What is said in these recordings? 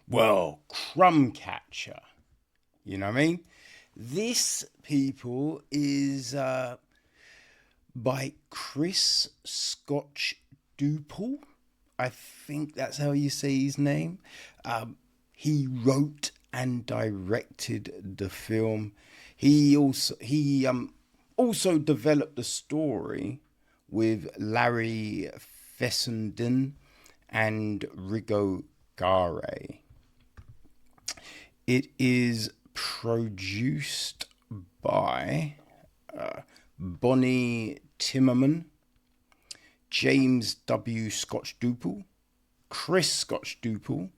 Well, Crumb Catcher. You know what I mean? This, people, is by Chris Skotchdopole. I think that's how you say his name. He wrote and directed the film. He also developed the story with Larry Fessenden and Rigo Garay. It is produced by Bonnie Timmerman, James W. Skotchdopole, Chris Skotchdopole,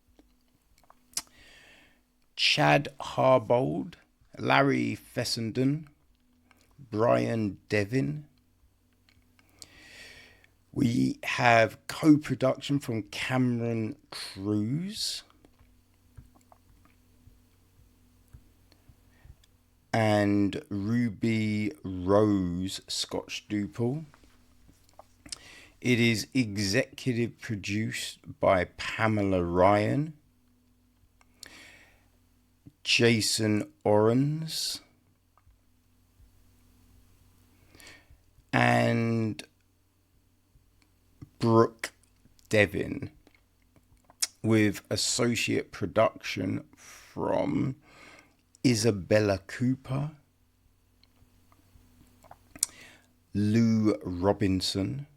Chad Harbold, Larry Fessenden, Brian Devin. We have co-production from Cameron Cruz and Ruby Rose Skotchdopole. It is executive produced by Pamela Ryan, Jason Orens, and Brooke Devin, with associate production from Isabella Cooper, Lou Robinson,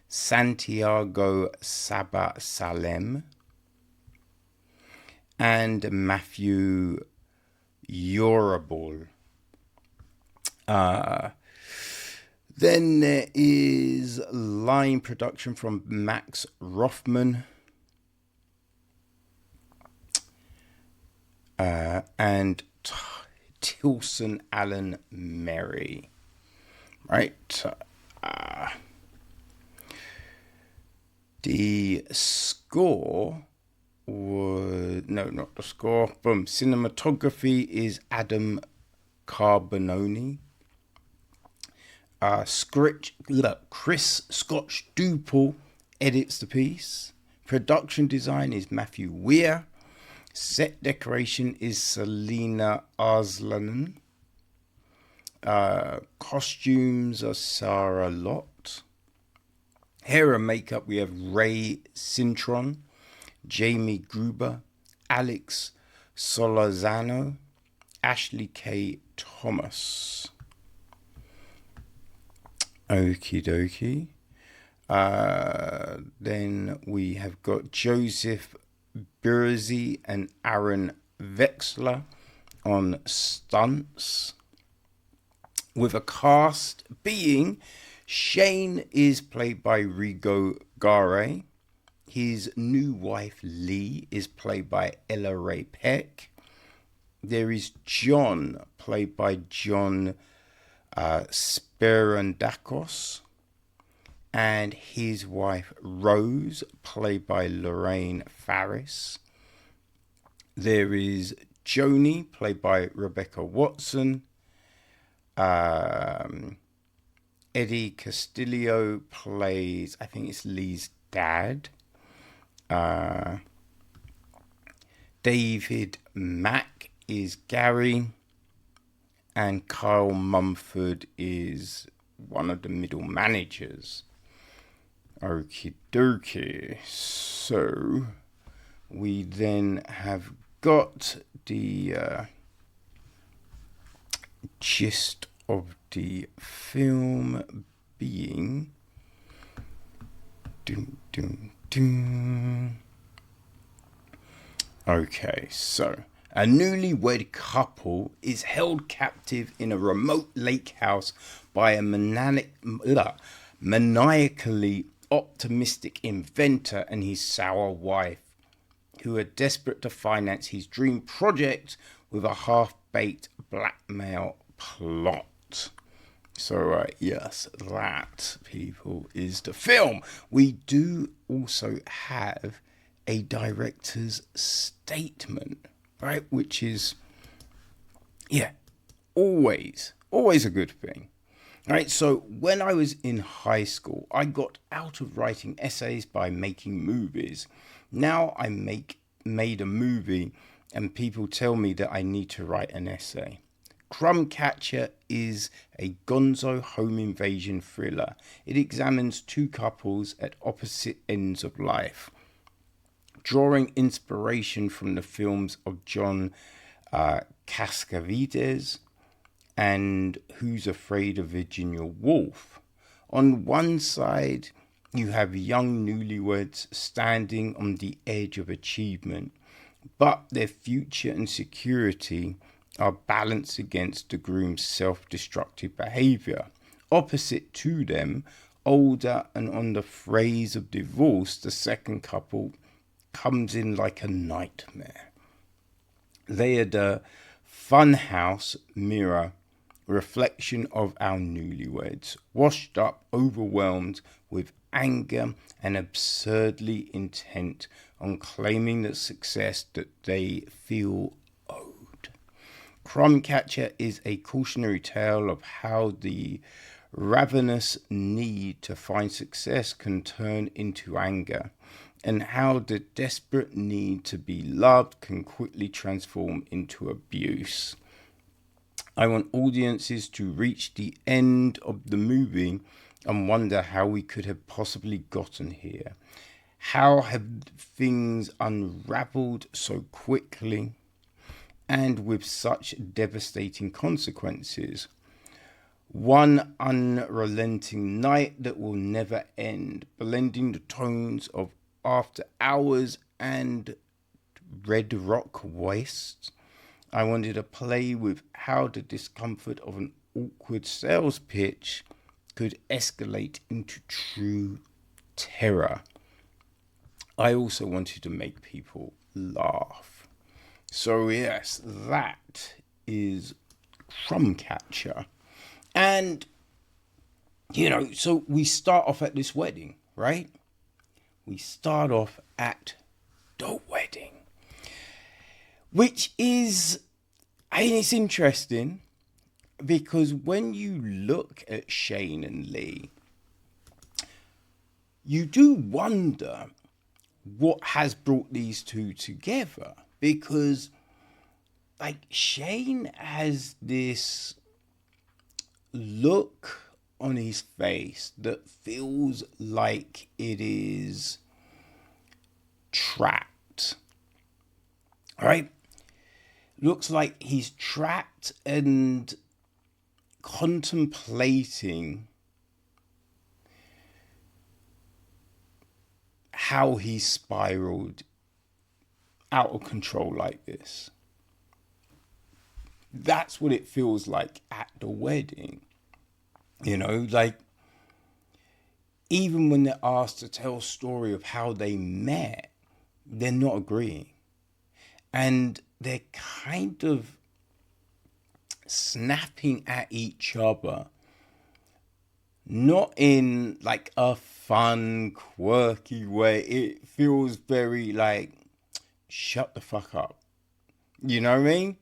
Santiago Saba Salem, and Matthew Yorabol. Then there is line production from Max Rothman and Tilson Allen Merry. Right. The score was... No, not the score. Boom. Cinematography is Adam Carbononi. Chris Skotchdopole edits the piece. Production design is Matthew Weir. Set decoration is Selena Arslanen. Costumes are Sarah Lott. Hair and makeup, we have Ray Cintron, Jamie Gruber, Alex Solorzano, Ashley K. Thomas. Okie dokie. Then we have got Joseph Burzy and Aaron Vexler on stunts, with a cast being Shane is played by Rigo Garay. His new wife Lee is played by Rae Peck. There is John, played by John Speredakos, and his wife Rose, played by Lorraine Farris. There is Joni, played by Rebecca Watson. Eddie Castillo plays, I think it's Lee's dad. David Mack is Gary, and Kyle Mumford is one of the middle managers. Okie dokie. So we then have got the gist of the film being Okay, so a newlywed couple is held captive in a remote lake house by a maniacally optimistic inventor and his sour wife, who are desperate to finance his dream project with a half-baked blackmail plot. So, yes, that, people, is the film. We do also have a director's statement, right? Which is, always a good thing. Right, so when I was in high school, I got out of writing essays by making movies. Now I made a movie and people tell me that I need to write an essay. Crumb Catcher is a gonzo home invasion thriller. It examines two couples at opposite ends of life, drawing inspiration from the films of John Cassavetes and Who's Afraid of Virginia Woolf. On one side, you have young newlyweds standing on the edge of achievement, but their future and security are balanced against the groom's self-destructive behaviour. Opposite to them, older and on the phrase of divorce, the second couple comes in like a nightmare. They are the funhouse mirror reflection of our newlyweds, washed up, overwhelmed with anger and absurdly intent on claiming the success that they feel owed. Crumb Catcher is a cautionary tale of how the ravenous need to find success can turn into anger, and how the desperate need to be loved can quickly transform into abuse. I want audiences to reach the end of the movie and wonder how we could have possibly gotten here. How have things unraveled so quickly and with such devastating consequences? One unrelenting night that will never end, blending the tones of After Hours and Red Rock Waste. I wanted to play with how the discomfort of an awkward sales pitch could escalate into true terror. I also wanted to make people laugh. So yes, that is Crumb Catcher. And, so we start off at this wedding, right? We start off at the wedding. Which is, it's interesting because when you look at Shane and Lee, you do wonder what has brought these two together. Because, Shane has this look on his face that feels like it is trapped. Right? Looks like he's trapped and contemplating how he spiraled out of control like this. That's what it feels like at the wedding. Even when they're asked to tell a story of how they met, they're not agreeing. And they're kind of snapping at each other. Not in a fun, quirky way. It feels very shut the fuck up. You know what I mean?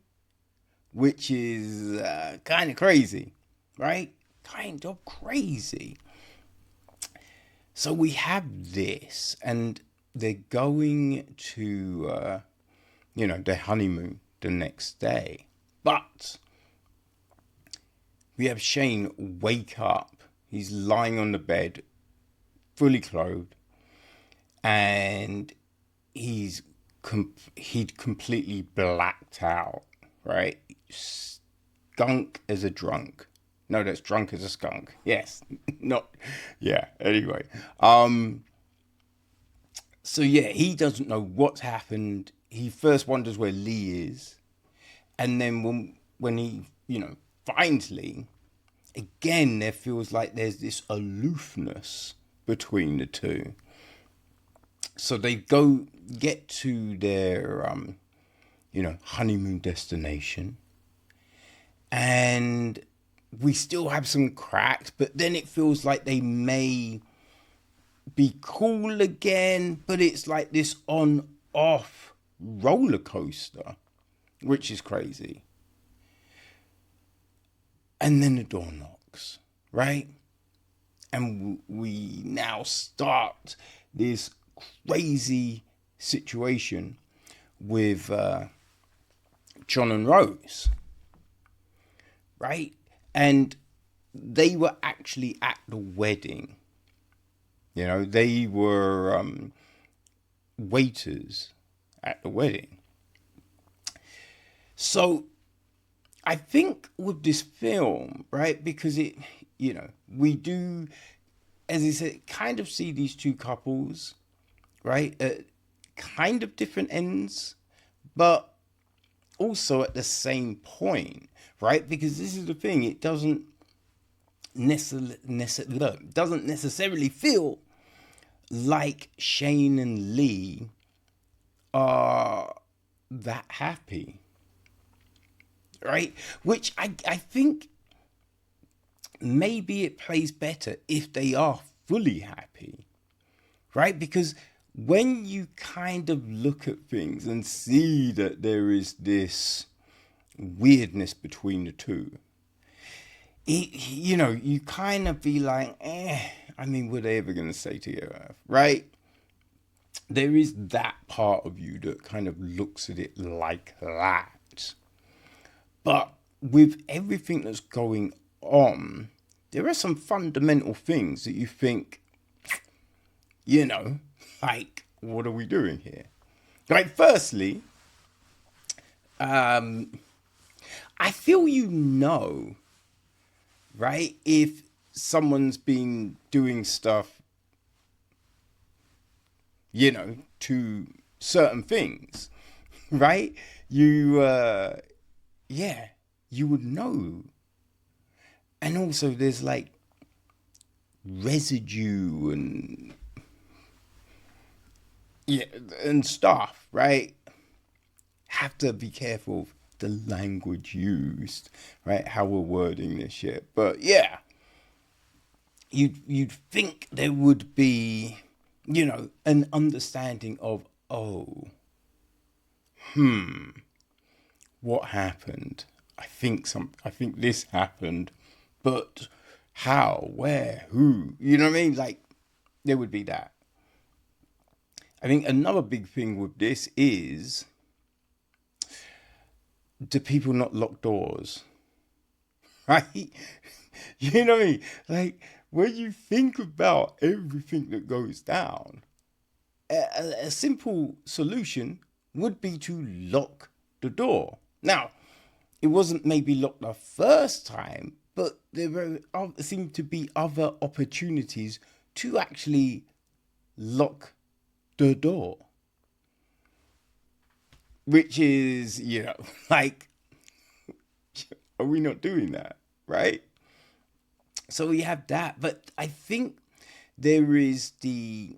Which is kind of crazy, right? Kind of crazy. So we have this, and they're going to, their honeymoon the next day. But we have Shane wake up. He's lying on the bed, fully clothed, and he'd completely blacked out, right? Skunk as a drunk. No, that's drunk as a skunk. Yes. Anyway. So he doesn't know what's happened. He first wonders where Lee is. And then when he, finds Lee, again, there feels like there's this aloofness between the two. So they get to their, honeymoon destination. And we still have some cracks, but then it feels like they may be cool again, but it's like this on-off roller coaster, which is crazy. And then the door knocks, right? And we now start this crazy situation with John and Rose, right? And they were actually at the wedding. You know, they were waiters at the wedding. So I think with this film, right, because it, you know, we do, as I said, kind of see these two couples, right, at kind of different ends, but also at the same point, right? Because this is the thing, it doesn't necessarily feel like Shane and Lee are that happy, right? Which I think maybe it plays better if they are fully happy, right? Because when you kind of look at things and see that there is this weirdness between the two, you know, you kind of be like, I mean, were they ever going to stay together, right? There is that part of you that kind of looks at it like that. But with everything that's going on, there are some fundamental things that you think, you know, like, what are we doing here? Like, firstly, I feel you know, right, if someone's been doing stuff, you know, to certain things, right? You, you would know. And also there's like residue and, and stuff, right? Have to be careful of the language used, right? How we're wording this shit. But yeah, you'd think there would be, you know, an understanding of, what happened? I think this happened, but how, where, who? You know what I mean? Like, there would be that. I think another big thing with this is, do people not lock doors? Right? You know what I mean? Like, when you think about everything that goes down, a simple solution would be to lock the door. Now, it wasn't maybe locked the first time, but there seemed to be other opportunities to actually lock the door. Which is, you know, like, are we not doing that, right? So we have that, but I think there is the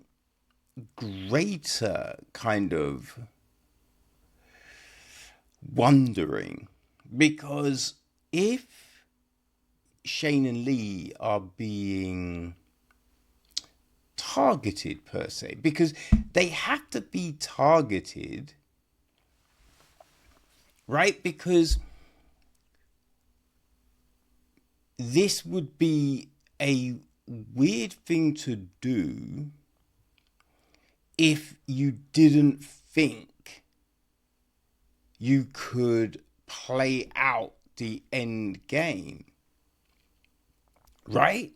greater kind of wondering, because if Shane and Lee are being targeted per se, because they have to be targeted, right? Because this would be a weird thing to do if you didn't think you could play out the end game, right?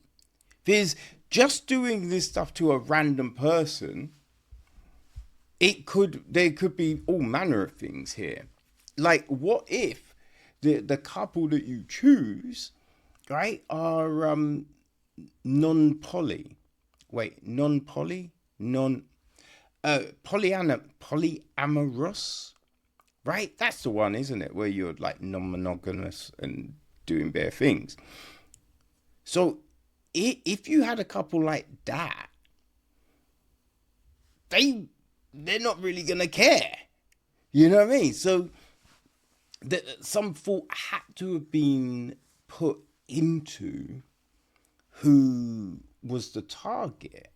Because just doing this stuff to a random person, there could be all manner of things here. Like, what if the couple that you choose, right, are non-poly? Wait, non-poly? Polyamorous? Right? That's the one, isn't it? Where you're like non-monogamous and doing bare things. So if you had a couple like that, they're not really gonna care. You know what I mean? So some thought had to have been put into who was the target.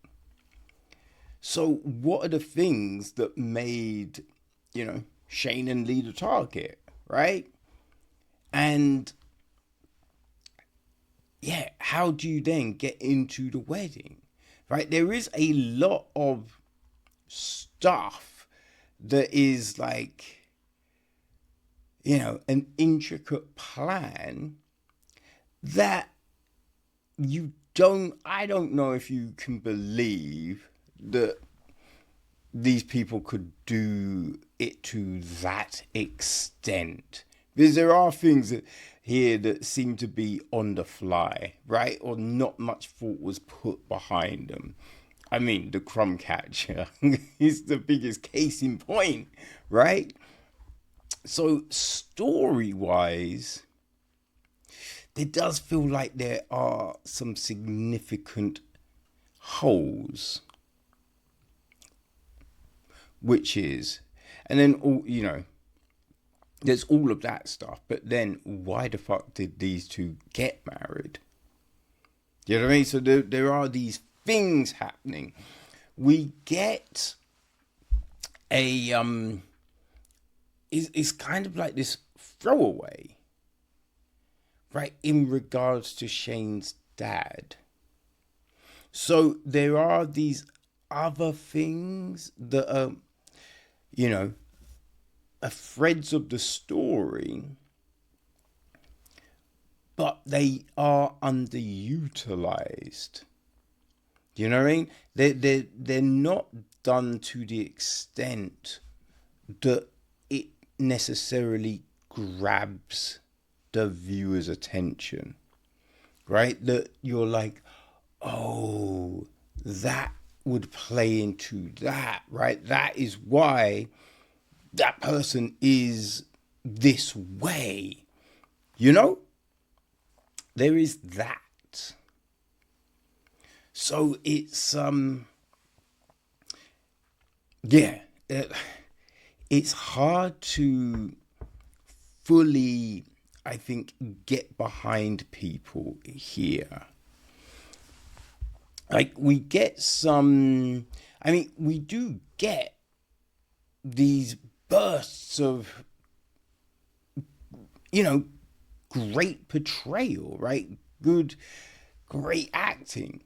So what are the things that made, you know, Shane and Lee the target, right? And yeah, how do you then get into the wedding, right? There is a lot of stuff there is like, an intricate plan that I don't know if you can believe that these people could do it to that extent. Because there are things here that seem to be on the fly, right? Or not much thought was put behind them. I mean, the Crumb Catcher is the biggest case in point, right? So story-wise, it does feel like there are some significant holes. Which is, and then there's all of that stuff. But then why the fuck did these two get married? You know what I mean? So there are these things happening. We get a it's kind of like this throwaway, right, in regards to Shane's dad. So there are these other things that are, are threads of the story, but they are underutilized. You know what I mean? They're not done to the extent that it necessarily grabs the viewer's attention, right? That you're like, oh, that would play into that, right? That is why that person is this way, There is that. So it's it's hard to fully, I think, get behind people here. Like, we get we do get these bursts of, great portrayal, right? Great acting,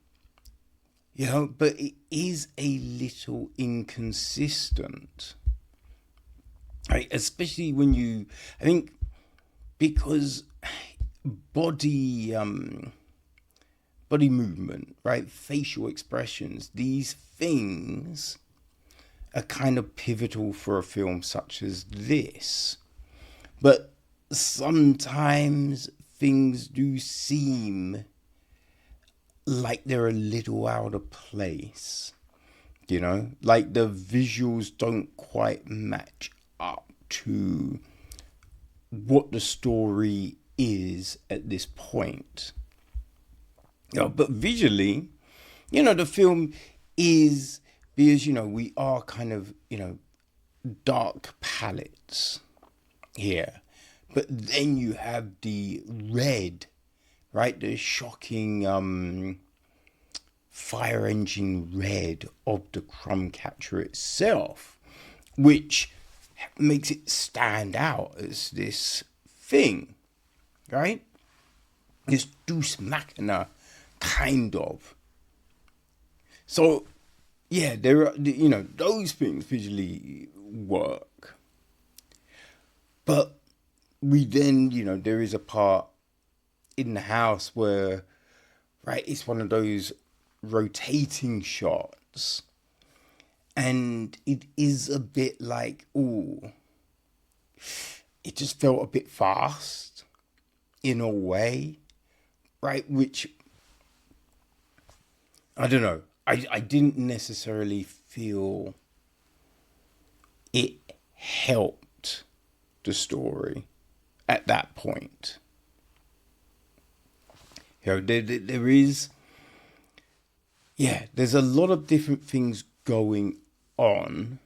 but it is a little inconsistent, right? Especially when I think, because body movement, right? Facial expressions, these things are kind of pivotal for a film such as this. But sometimes things do seem like they're a little out of place, like the visuals don't quite match up to what the story is at this point. But visually, the film is, because, we are kind of, dark palettes here. But then you have the red, right? The shocking fire engine red of the Crumb Catcher itself, which makes it stand out as this thing, right? This Deus Machina, kind of. So, yeah, there are, those things visually work. But we then, there is a part in the house where, right, it's one of those rotating shots. And it is a bit like, it just felt a bit fast in a way, right? Which, I don't know. I didn't necessarily feel it helped the story at that point. There is, there's a lot of different things going on,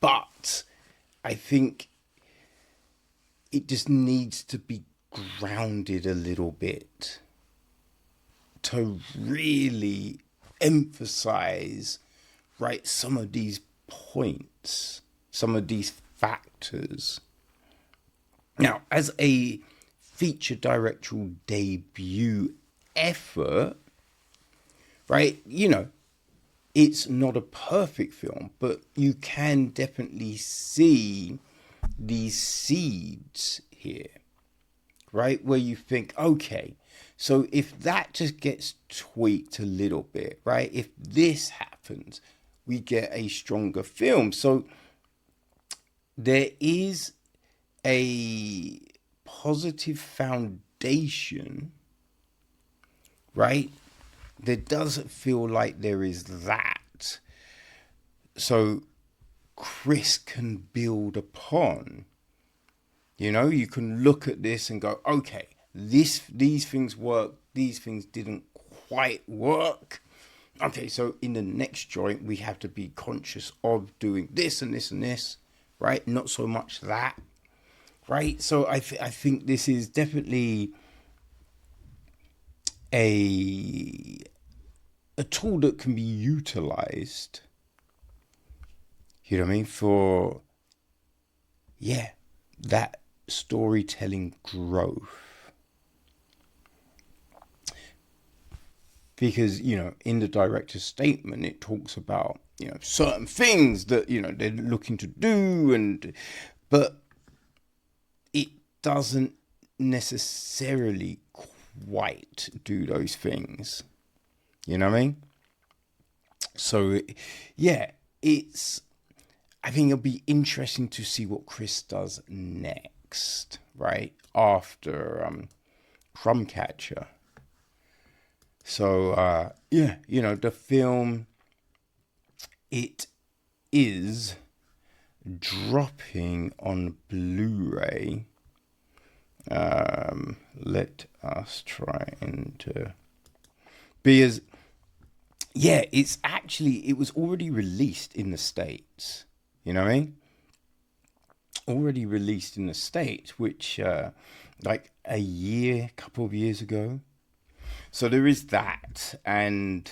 but I think it just needs to be grounded a little bit to really emphasize, right, some of these points, some of these factors. Now, as a feature directorial debut effort, right, it's not a perfect film, but you can definitely see these seeds here, right? Where you think, okay, so if that just gets tweaked a little bit, right? If this happens, we get a stronger film. So there is a positive foundation, right? There doesn't feel like there is that. So Chris can build upon. You know, you can look at this and go, okay, these things work, these things didn't quite work. Okay, so in the next joint, we have to be conscious of doing this and this and this, right? Not so much that, right? So I think this is definitely a tool that can be utilized, you know what I mean, for, yeah, that storytelling growth. Because, you know, in the director's statement, it talks about, you know, certain things that, you know, they're looking to do, but it doesn't necessarily quite do those things. You know what I mean? So, yeah, I think it'll be interesting to see what Chris does next, right? After Crumb Catcher. So, yeah, you know, the film, it is dropping on Blu-ray. Let us try and be as... Yeah, it was already released in the States. You know what I mean? Already released in the States, which, like a couple of years ago. So there is that. And,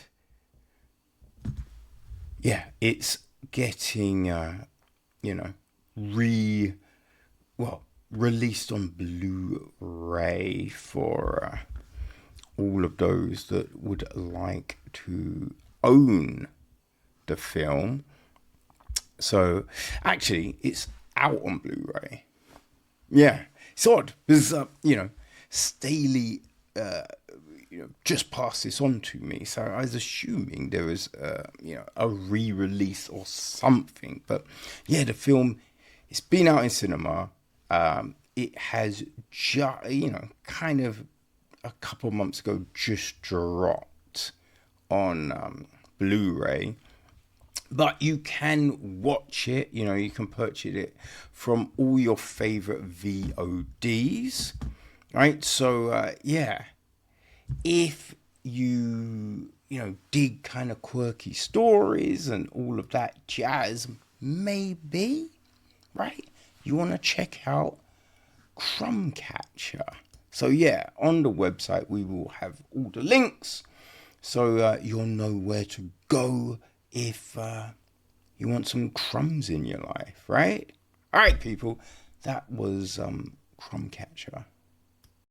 yeah, it's getting, you know, released on Blu-ray for all of those that would like to own the film. So actually it's out on Blu-ray. Yeah, it's odd because you know, Staley just passed this on to me, so I was assuming there was you know, a re-release or something. But yeah, the film, it's been out in cinema. It has just, you know, kind of a couple of months ago just dropped on Blu-ray. But you can watch it, you know, you can purchase it from all your favorite VODs, right? So, yeah, if you know, dig kind of quirky stories and all of that jazz, maybe, right? You want to check out Crumb Catcher. So, yeah, on the website, we will have all the links. So you'll know where to go if you want some crumbs in your life, right? All right, people, that was Crumb Catcher.